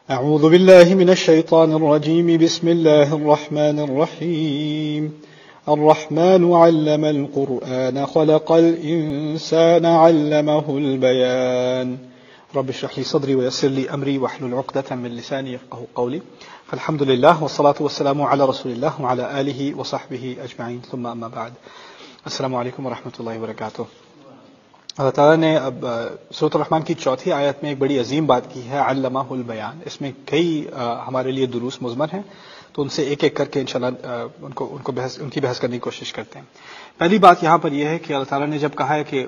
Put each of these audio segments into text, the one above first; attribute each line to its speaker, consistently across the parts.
Speaker 1: أعوذ بالله من الشيطان الرجيم بسم الله الرحمن الرحيم الرحمن علم القرآن خلق الإنسان علمه البيان رب اشرح لي صدري ويسر لي أمري واحلل عقدة من لساني يفقهوا قولي فالحمد لله والصلاة والسلام على رسول الله وعلى آله وصحبه أجمعين ثم أما بعد السلام علیکم ورحمۃ اللہ وبرکاتہ۔ اللہ تعالیٰ نے اب سورۃ الرحمن کی چوتھی آیت میں ایک بڑی عظیم بات کی ہے، علمہ البیان۔ اس میں کئی ہمارے لیے دروس مضمر ہیں، تو ان سے ایک ایک کر کے انشاءاللہ ان کی بحث کرنے کی کوشش کرتے ہیں۔ پہلی بات یہاں پر یہ ہے کہ اللہ تعالیٰ نے جب کہا ہے کہ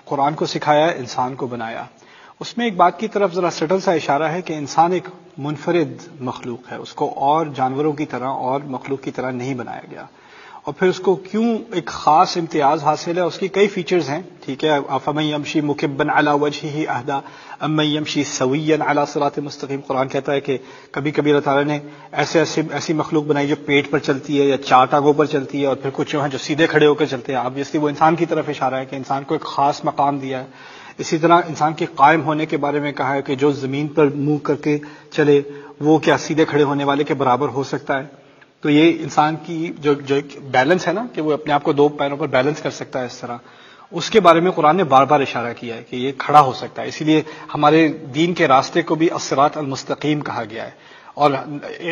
Speaker 1: قرآن کو سکھایا، انسان کو بنایا، اس میں ایک بات کی طرف ذرا سٹل سا اشارہ ہے کہ انسان ایک منفرد مخلوق ہے، اس کو اور جانوروں کی طرح اور مخلوق کی طرح نہیں بنایا گیا، اور پھر اس کو کیوں ایک خاص امتیاز حاصل ہے، اس کی کئی فیچرز ہیں، ٹھیک ہے۔ افمن یمشی مکبا علی وجہہ اہدی امن یمشی سویا علی صراط مستقیم۔ قرآن کہتا ہے کہ کبھی کبھی اللہ تعالیٰ نے ایسی مخلوق بنائی جو پیٹ پر چلتی ہے یا چار ٹانگوں پر چلتی ہے، اور پھر کچھ ہیں جو سیدھے کھڑے ہو کر چلتے ہیں۔ آبویسلی وہ انسان کی طرف اشارہ ہے کہ انسان کو ایک خاص مقام دیا ہے۔ اسی طرح انسان کے قائم ہونے کے بارے میں کہا ہے کہ جو زمین پر منہ کر کے چلے وہ کیا سیدھے کھڑے ہونے والے کے برابر ہو سکتا ہے؟ تو یہ انسان کی جو بیلنس ہے نا، کہ وہ اپنے آپ کو دو پیروں پر بیلنس کر سکتا ہے، اس طرح اس کے بارے میں قرآن نے بار بار اشارہ کیا ہے کہ یہ کھڑا ہو سکتا ہے۔ اسی لیے ہمارے دین کے راستے کو بھی الصراط المستقیم کہا گیا ہے، اور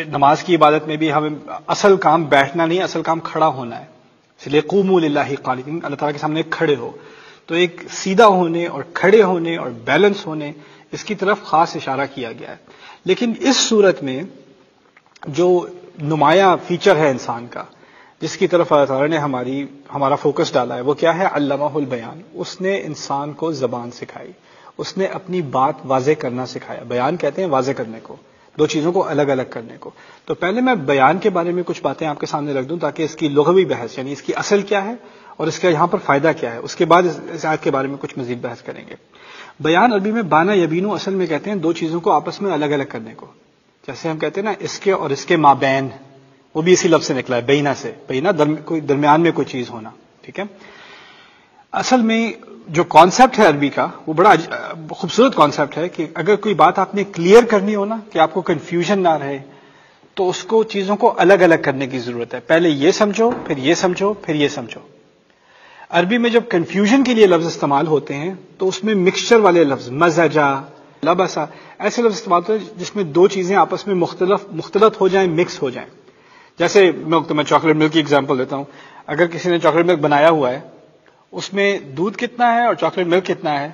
Speaker 1: نماز کی عبادت میں بھی ہمیں اصل کام بیٹھنا نہیں، اصل کام کھڑا ہونا ہے۔ اس لیے قوموا للہ قانتین، اللہ تعالیٰ کے سامنے کھڑے ہو۔ تو ایک سیدھا ہونے اور کھڑے ہونے اور بیلنس ہونے، اس کی طرف خاص اشارہ کیا گیا ہے۔ لیکن اس صورت میں جو نمایاں فیچر ہے انسان کا، جس کی طرف اللہ تعالیٰ نے ہمارا فوکس ڈالا ہے، وہ کیا ہے؟ علمہ البیان۔ اس نے انسان کو زبان سکھائی، اس نے اپنی بات واضح کرنا سکھایا۔ بیان کہتے ہیں واضح کرنے کو، دو چیزوں کو الگ الگ کرنے کو۔ تو پہلے میں بیان کے بارے میں کچھ باتیں آپ کے سامنے رکھ دوں تاکہ اس کی لغوی بحث، یعنی اس کی اصل کیا ہے اور اس کا یہاں پر فائدہ کیا ہے، اس کے بعد اس آیت کے بارے میں کچھ مزید بحث کریں گے۔ بیان عربی میں بانا یبینو اصل میں کہتے ہیں دو چیزوں کو آپس میں الگ الگ کرنے کو۔ جیسے ہم کہتے ہیں نا اس کے اور اس کے مابین، وہ بھی اسی لفظ سے نکلا ہے، بینا سے۔ بینا کوئی درمیان میں کوئی چیز ہونا، ٹھیک ہے۔ اصل میں جو کانسیپٹ ہے عربی کا، وہ بڑا خوبصورت کانسیپٹ ہے کہ اگر کوئی بات آپ نے کلیئر کرنی ہو نا، کہ آپ کو کنفیوژن نہ رہے، تو اس کو چیزوں کو الگ الگ کرنے کی ضرورت ہے۔ پہلے یہ سمجھو، پھر یہ سمجھو، پھر یہ سمجھو۔ عربی میں جب کنفیوژن کے لیے لفظ استعمال ہوتے ہیں تو اس میں مکسچر والے لفظ، مزجا، لبسا، ایسے لفظ استعمال ہوتے ہیں جس میں دو چیزیں آپس میں مختلط ہو جائیں، مکس ہو جائیں۔ جیسے میں چاکلیٹ ملک کی ایگزامپل دیتا ہوں۔ اگر کسی نے چاکلیٹ ملک بنایا ہوا ہے، اس میں دودھ کتنا ہے اور چاکلیٹ ملک کتنا ہے،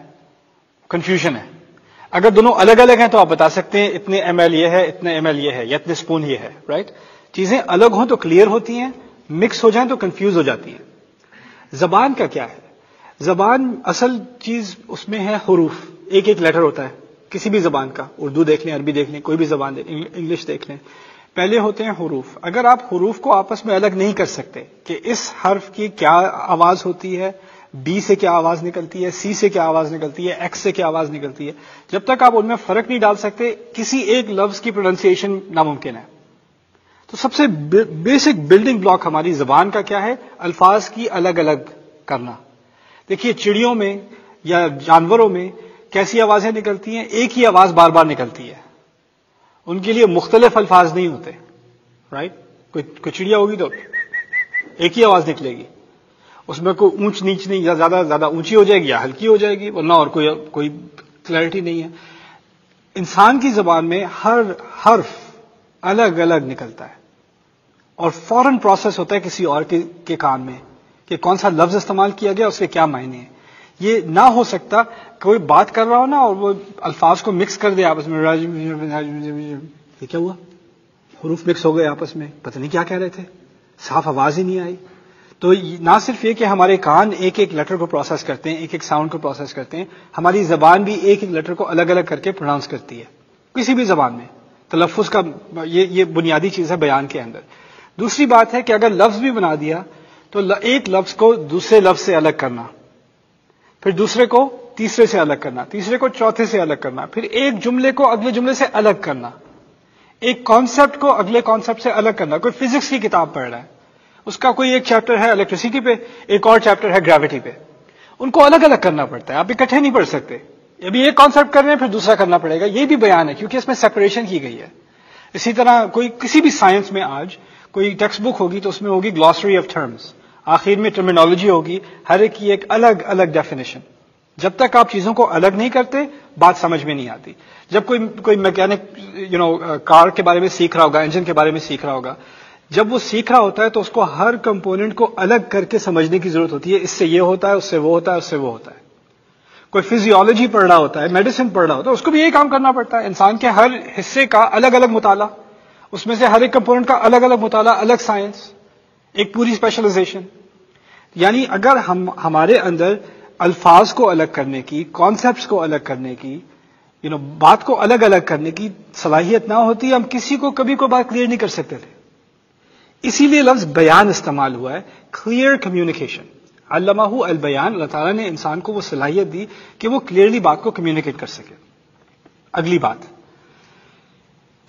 Speaker 1: کنفیوژن ہے۔ اگر دونوں الگ الگ ہیں تو آپ بتا سکتے ہیں اتنے ایم ایل یہ ہے، اتنے ایم ایل یہ ہے، یا اتنے اسپون یہ ہے، رائٹ۔ چیزیں الگ ہوں تو کلیئر ہوتی ہیں، مکس ہو جائیں تو کنفیوز ہو جاتی ہیں۔ زبان کا کیا ہے؟ زبان اصل چیز اس میں ہے حروف، ایک ایک لیٹر ہوتا ہے کسی بھی زبان کا۔ اردو دیکھ لیں، عربی دیکھ لیں، کوئی بھی زبان دیکھ لیں، انگلش دیکھ لیں، پہلے ہوتے ہیں حروف۔ اگر آپ حروف کو آپس میں الگ نہیں کر سکتے کہ اس حرف کی کیا آواز ہوتی ہے، بی سے کیا آواز نکلتی ہے، سی سے کیا آواز نکلتی ہے، ایکس سے کیا آواز نکلتی ہے، جب تک آپ ان میں فرق نہیں ڈال سکتے، کسی ایک لفظ کی پروننسیشن ناممکن ہے۔ تو سب سے بیسک بلڈنگ بلاک ہماری زبان کا کیا ہے؟ الفاظ کی الگ الگ کرنا۔ دیکھیے چڑیوں میں یا جانوروں میں کیسی آوازیں نکلتی ہیں؟ ایک ہی آواز بار بار نکلتی ہے، ان کے لیے مختلف الفاظ نہیں ہوتے، رائٹ۔ کوئی چڑیا ہوگی تو ایک ہی آواز نکلے گی، اس میں کوئی اونچ نیچ نہیں، یا زیادہ اونچی ہو جائے گی یا ہلکی ہو جائے گی، ورنہ اور کوئی کلیئرٹی نہیں ہے۔ انسان کی زبان میں ہر حرف الگ الگ نکلتا ہے، اور فوراً پروسیس ہوتا ہے کسی اور کے کان میں کہ کون سا لفظ استعمال کیا گیا، اس کے کیا معنی ہیں۔ یہ نہ ہو سکتا کوئی بات کر رہا ہو نا اور وہ الفاظ کو مکس کر دے آپس میں، یہ کیا ہوا؟ حروف مکس ہو گئے آپس میں، پتہ نہیں کیا کہہ رہے تھے، صاف آواز ہی نہیں آئی۔ تو نہ صرف یہ کہ ہمارے کان ایک ایک لیٹر کو پروسیس کرتے ہیں، ایک ایک ساؤنڈ کو پروسیس کرتے ہیں، ہماری زبان بھی ایک ایک لیٹر کو الگ الگ کر کے پروناؤنس کرتی ہے کسی بھی زبان میں۔ تلفظ کا یہ بنیادی چیز ہے بیان کے اندر۔ دوسری بات ہے کہ اگر لفظ بھی بنا دیا تو ایک لفظ کو دوسرے لفظ سے الگ کرنا، پھر دوسرے کو تیسرے سے الگ کرنا، تیسرے کو چوتھے سے الگ کرنا، پھر ایک جملے کو اگلے جملے سے الگ کرنا، ایک کانسیپٹ کو اگلے کانسیپٹ سے الگ کرنا۔ کوئی فزکس کی کتاب پڑھ رہا ہے، اس کا کوئی ایک چیپٹر ہے الیکٹریسٹی پہ، ایک اور چیپٹر ہے گریوٹی پہ، ان کو الگ الگ کرنا پڑتا ہے، آپ اکٹھے نہیں پڑھ سکتے۔ ابھی ایک کانسیپٹ کر رہے ہیں پھر دوسرا کرنا پڑے گا، یہ بھی بیان ہے کیونکہ اس میں سیپریشن کی گئی ہے. اسی طرح کوئی کسی بھی سائنس میں آج کوئی ٹیکسٹ بک ہوگی تو اس میں ہوگی گلوسری آف ٹرمز، آخر میں ٹرمینالوجی ہوگی، ہر ایک کی ایک الگ الگ ڈیفینیشن. جب تک آپ چیزوں کو الگ نہیں کرتے بات سمجھ میں نہیں آتی. جب کوئی میکینک کار کے بارے میں سیکھ رہا ہوگا، انجن کے بارے میں سیکھ رہا ہوگا، جب وہ سیکھ رہا ہوتا ہے تو اس کو ہر کمپوننٹ کو الگ کر کے سمجھنے کی ضرورت ہوتی ہے. اس سے یہ ہوتا ہے، اس سے وہ ہوتا ہے، اس سے وہ ہوتا ہے. کوئی فزیولوجی پڑھ رہا ہوتا ہے، میڈیسن پڑھ رہا ہوتا ہے، اس کو بھی یہی کام کرنا پڑتا ہے. انسان کے ہر حصے کا الگ الگ مطالعہ، اس میں سے ہر ایک کمپوننٹ کا الگ الگ مطالعہ، الگ سائنس، ایک پوری اسپیشلائزیشن. یعنی اگر ہمارے اندر الفاظ کو الگ کرنے کی، کانسیپٹس کو الگ کرنے کی، بات کو الگ الگ کرنے کی صلاحیت نہ ہوتی، ہم کسی کو کبھی کوئی بات کلیئر نہیں کر سکتے تھے. اسی لیے لفظ بیان استعمال ہوا ہے، کلیئر کمیونیکیشن. علمہ البیان، اللہ تعالیٰ نے انسان کو وہ صلاحیت دی کہ وہ کلیئرلی بات کو کمیونیکیٹ کر سکے. اگلی بات،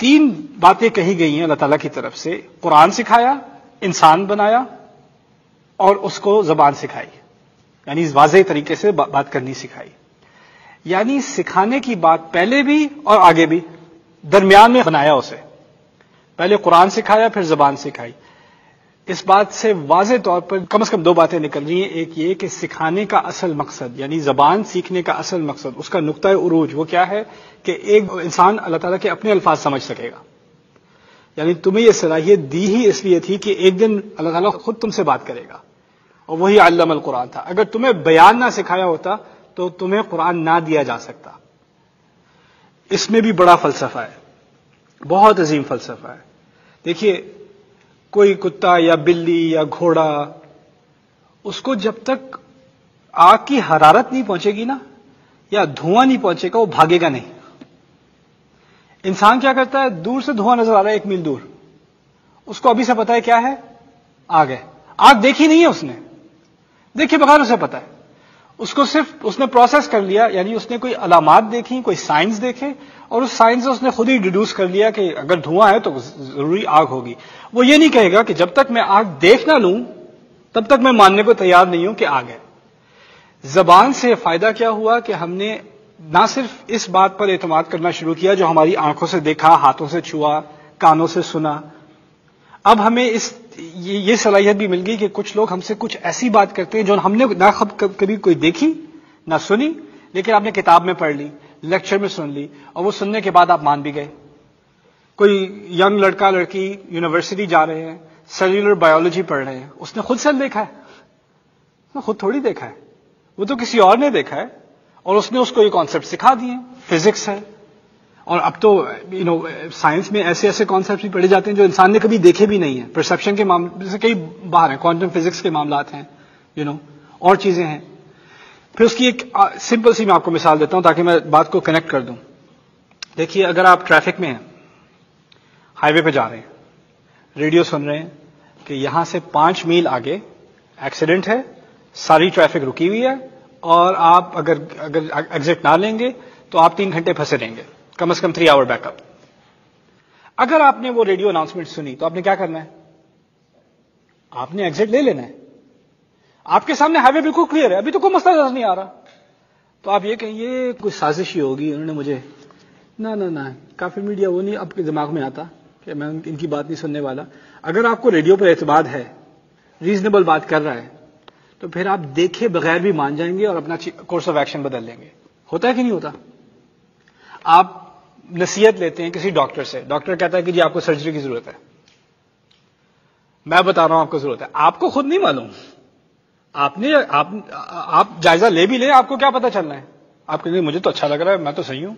Speaker 1: 3 باتیں کہی گئی ہیں اللہ تعالیٰ کی طرف سے. قرآن سکھایا، انسان بنایا، اور اس کو زبان سکھائی، یعنی واضح طریقے سے بات کرنی سکھائی. یعنی سکھانے کی بات پہلے بھی اور آگے بھی، درمیان میں بنایا اسے. پہلے قرآن سکھایا پھر زبان سکھائی. اس بات سے واضح طور پر کم از کم 2 باتیں نکل رہی ہیں. ایک یہ کہ سکھانے کا اصل مقصد، یعنی زبان سیکھنے کا اصل مقصد، اس کا نقطۂ عروج وہ کیا ہے کہ ایک انسان اللہ تعالیٰ کے اپنے الفاظ سمجھ سکے گا. یعنی تمہیں یہ صلاحیت دی ہی اس لیے تھی کہ ایک دن اللہ تعالیٰ خود تم سے بات کرے گا، اور وہی علم القرآن تھا. اگر تمہیں بیان نہ سکھایا ہوتا تو تمہیں قرآن نہ دیا جا سکتا. اس میں بھی بڑا فلسفہ ہے، بہت عظیم فلسفہ ہے. دیکھیے، کوئی کتا یا بلی یا گھوڑا، اس کو جب تک آگ کی حرارت نہیں پہنچے گی نا، یا دھواں نہیں پہنچے گا، وہ بھاگے گا نہیں. انسان کیا کرتا ہے، دور سے دھواں نظر آ رہا ہے 1 میل دور، اس کو ابھی سے پتا ہے کیا ہے، آگ ہے. آگ دیکھی نہیں ہے اس نے، دیکھے بغیر اسے پتا ہے. اس کو صرف اس نے پروسیس کر لیا، یعنی اس نے کوئی علامات دیکھی، کوئی سائنس دیکھے، اور اس سائنس سے اس نے خود ہی ڈیڈیوس کر لیا کہ اگر دھواں ہے تو ضروری آگ ہوگی. وہ یہ نہیں کہے گا کہ جب تک میں آگ دیکھ نہ لوں تب تک میں ماننے کو تیار نہیں ہوں کہ آگ ہے. زبان سے فائدہ کیا ہوا کہ ہم نے نہ صرف اس بات پر اعتماد کرنا شروع کیا جو ہماری آنکھوں سے دیکھا، ہاتھوں سے چھوا، کانوں سے سنا. اب ہمیں یہ صلاحیت بھی مل گئی کہ کچھ لوگ ہم سے کچھ ایسی بات کرتے ہیں جو ہم نے نہ کبھی کوئی دیکھی نہ سنی، لیکن آپ نے کتاب میں پڑھ لی، لیکچر میں سن لی، اور وہ سننے کے بعد آپ مان بھی گئے. کوئی ینگ لڑکا لڑکی یونیورسٹی جا رہے ہیں، سیلولر بایولوجی پڑھ رہے ہیں، اس نے خود سیل دیکھا ہے، خود تھوڑی دیکھا ہے، وہ تو کسی اور نے دیکھا ہے، اور اس نے اس کو یہ کانسیپٹ سکھا دیے. فزکس ہے، اور اب تو سائنس میں ایسے ایسے کانسیپٹس بھی پڑھے جاتے ہیں جو انسان نے کبھی دیکھے بھی نہیں ہیں. پرسیپشن کے معاملے سے کئی باہر ہیں، کوانٹم فزکس کے معاملات ہیں، اور چیزیں ہیں. پھر اس کی ایک سمپل سی میں آپ کو مثال دیتا ہوں تاکہ میں بات کو کنیکٹ کر دوں. دیکھیے، اگر آپ ٹریفک میں ہیں، ہائی وے پہ جا رہے ہیں، ریڈیو سن رہے ہیں کہ یہاں سے 5 میل آگے ایکسیڈنٹ ہے، ساری ٹریفک رکی ہوئی ہے، اور آپ اگر ایگزٹ نہ لیں گے تو آپ 3 گھنٹے پھنسے رہیں گے، کم از کم 3 آور بیک اپ. اگر آپ نے وہ ریڈیو اناؤنسمنٹ سنی تو آپ نے کیا کرنا ہے؟ آپ نے ایگزٹ لے لینا ہے. آپ کے سامنے ہائی وے بالکل کلیئر ہے، ابھی تو کوئی مسئلہ نظر نہیں آ رہا. تو آپ یہ کہیں یہ کوئی سازش ہی ہوگی، انہوں نے مجھے نہ کافی میڈیا وہ نہیں اب کے دماغ میں آتا کہ میں ان کی بات نہیں سننے والا. اگر آپ کو ریڈیو پر اعتماد ہے، ریزنیبل بات کر رہا ہے، تو پھر آپ دیکھے بغیر بھی مان جائیں گے اور اپنا کورس آف ایکشن بدل لیں گے. ہوتا ہے کہ نہیں ہوتا؟ آپ نصیحت لیتے ہیں کسی ڈاکٹر سے، ڈاکٹر کہتا ہے کہ جی آپ کو سرجری کی ضرورت ہے. میں بتا رہا ہوں آپ کو ضرورت ہے، آپ کو خود نہیں معلوم. آپ جائزہ لے بھی لیں، آپ کو کیا پتا چلنا ہے؟ آپ کہیں گے مجھے تو اچھا لگ رہا ہے، میں تو صحیح ہوں،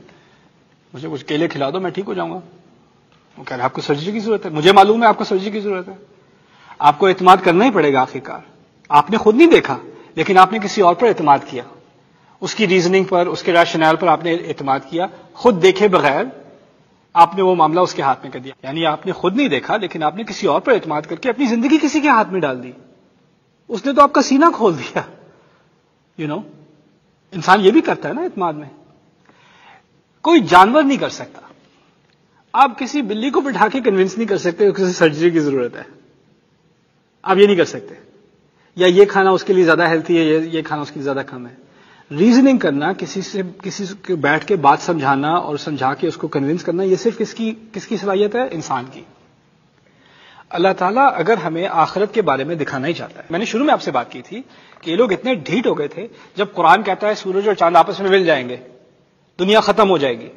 Speaker 1: مجھے کچھ کیلے کھلا دو میں ٹھیک ہو جاؤں گا. وہ کہہ رہے ہیں آپ کو سرجری کی ضرورت ہے، مجھے معلوم ہے آپ کو سرجری کی ضرورت ہے. آپ کو اعتماد کرنا ہی پڑے گا آخرکار. آپ نے خود نہیں دیکھا لیکن آپ نے کسی اور پر اعتماد کیا، اس کی ریزننگ پر، اس کے ریشنل پر آپ نے اعتماد کیا، خود دیکھے بغیر آپ نے وہ معاملہ اس کے ہاتھ میں کر دیا. یعنی آپ نے خود نہیں دیکھا لیکن آپ نے کسی اور پر اعتماد کر کے اپنی زندگی کسی کے ہاتھ میں ڈال دی. اس نے تو آپ کا سینہ کھول دیا. انسان یہ بھی کرتا ہے نا اعتماد میں. کوئی جانور نہیں کر سکتا. آپ کسی بلی کو بٹھا کے کنونس نہیں کر سکتے کہ کسی سرجری کی ضرورت ہے. آپ یہ نہیں کر سکتے. یا یہ کھانا اس کے لیے زیادہ ہیلتھی ہے، یہ کھانا اس کے لیے زیادہ کم ہے. ریزننگ کرنا، کسی سے بیٹھ کے بات سمجھانا اور سمجھا کے اس کو کنونس کرنا، یہ صرف کس کی صلاحیت ہے؟ انسان کی۔ اللہ تعالیٰ اگر ہمیں آخرت کے بارے میں دکھانا ہی چاہتا ہے، میں نے شروع میں آپ سے بات کی تھی کہ یہ لوگ اتنے ڈھیٹ ہو گئے تھے جب قرآن کہتا ہے سورج اور چاند آپس میں مل جائیں گے، دنیا ختم ہو جائے گی،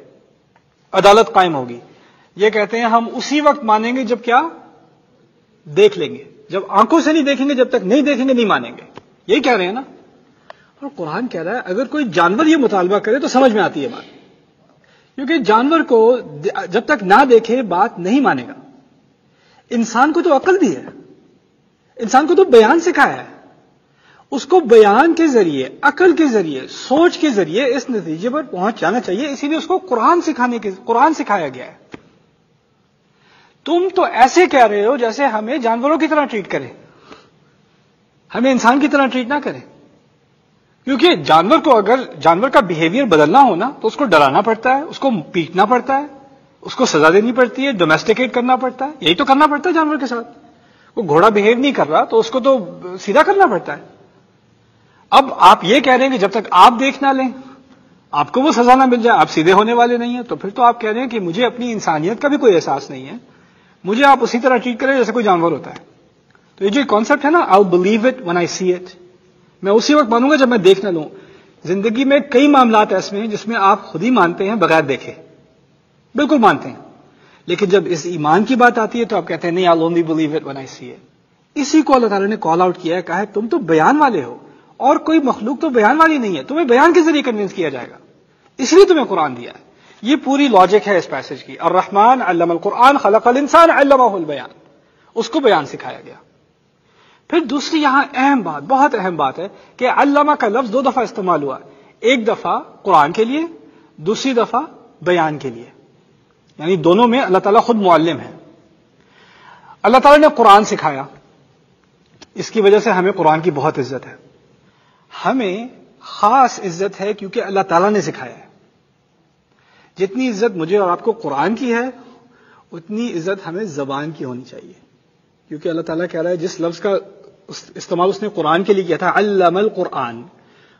Speaker 1: عدالت قائم ہوگی، یہ کہتے ہیں ہم اسی وقت مانیں گے جب کیا دیکھ لیں گے، جب آنکھوں سے نہیں دیکھیں گے، جب تک نہیں دیکھیں گے نہیں مانیں گے، یہی کہہ رہے ہیں نا۔ اور قرآن کہہ رہا ہے اگر کوئی جانور یہ مطالبہ کرے تو سمجھ میں آتی ہے بات، کیونکہ جانور کو جب تک نہ دیکھے بات نہیں مانے گا۔ انسان کو تو عقل دی ہے، انسان کو تو بیان سکھایا ہے، اس کو بیان کے ذریعے، عقل کے ذریعے، سوچ کے ذریعے اس نتیجے پر پہنچ جانا چاہیے، اسی لیے اس کو قرآن سکھایا گیا ہے۔ تم تو ایسے کہہ رہے ہو جیسے ہمیں جانوروں کی طرح ٹریٹ کرے، ہمیں انسان کی طرح ٹریٹ نہ کرے، کیونکہ جانور کو اگر جانور کا بیہیویئر بدلنا ہونا تو اس کو ڈرانا پڑتا ہے، اس کو پیٹنا پڑتا ہے، اس کو سزا دینی پڑتی ہے، ڈومیسٹیکیٹ کرنا پڑتا ہے، یہی تو کرنا پڑتا ہے جانور کے ساتھ۔ وہ گھوڑا بیہیو نہیں کر رہا تو اس کو تو سیدھا کرنا پڑتا ہے۔ اب آپ یہ کہہ رہے ہیں کہ جب تک آپ دیکھ نہ لیں، آپ کو وہ سزا نہ مل جائے، آپ سیدھے ہونے والے نہیں ہیں، تو پھر تو آپ کہہ رہے ہیں کہ مجھے اپنی انسانیت کا بھی کوئی احساس نہیں ہے، مجھے آپ اسی طرح ٹریٹ کریں جیسے کوئی جانور ہوتا ہے۔ تو یہ جو کانسیپٹ ہے نا، I believe it when I see it، میں اسی وقت مانوں گا جب میں دیکھ نہ لوں۔ زندگی میں کئی معاملات ایسے ہیں جس میں آپ خود ہی مانتے ہیں بغیر دیکھے، بالکل مانتے ہیں، لیکن جب اس ایمان کی بات آتی ہے تو آپ کہتے ہیں نہیں، I'll only believe it when I see it۔ اسی کو اللہ تعالیٰ نے کال آؤٹ کیا ہے، کہا ہے تم تو بیان والے ہو، اور کوئی مخلوق تو بیان والی نہیں ہے، تمہیں بیان کے ذریعے کنونس کیا جائے گا، اس لیے تمہیں قرآن دیا ہے۔ یہ پوری لاجک ہے اس پیسج کی، الرحمن علم القرآن خلق الانسان علمہ البیان، اس کو بیان سکھایا گیا۔ پھر دوسری یہاں اہم بات، بہت اہم بات ہے کہ علامہ کا لفظ 2 دفعہ استعمال ہوا، ایک دفعہ قرآن کے لیے، دوسری دفعہ بیان کے لیے، یعنی دونوں میں اللہ تعالیٰ خود معلم ہے۔ اللہ تعالیٰ نے قرآن سکھایا، اس کی وجہ سے ہمیں قرآن کی بہت عزت ہے، ہمیں خاص عزت ہے کیونکہ اللہ تعالیٰ نے سکھایا ہے۔ جتنی عزت مجھے اور آپ کو قرآن کی ہے اتنی عزت ہمیں زبان کی ہونی چاہیے، کیونکہ اللہ تعالیٰ کہہ رہا ہے جس لفظ کا استعمال اس نے قرآن کے لیے کیا تھا، علم القرآن،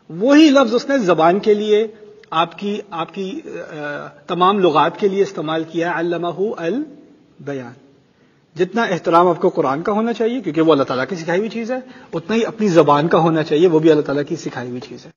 Speaker 1: وہی لفظ اس نے زبان کے لیے، آپ کی تمام لغات کے لیے استعمال کیا ہے، علمہ البیان۔ جتنا احترام آپ کو قرآن کا ہونا چاہیے کیونکہ وہ اللہ تعالیٰ کی سکھائی ہوئی چیز ہے، اتنا ہی اپنی زبان کا ہونا چاہیے، وہ بھی اللہ تعالیٰ کی سکھائی ہوئی چیز ہے۔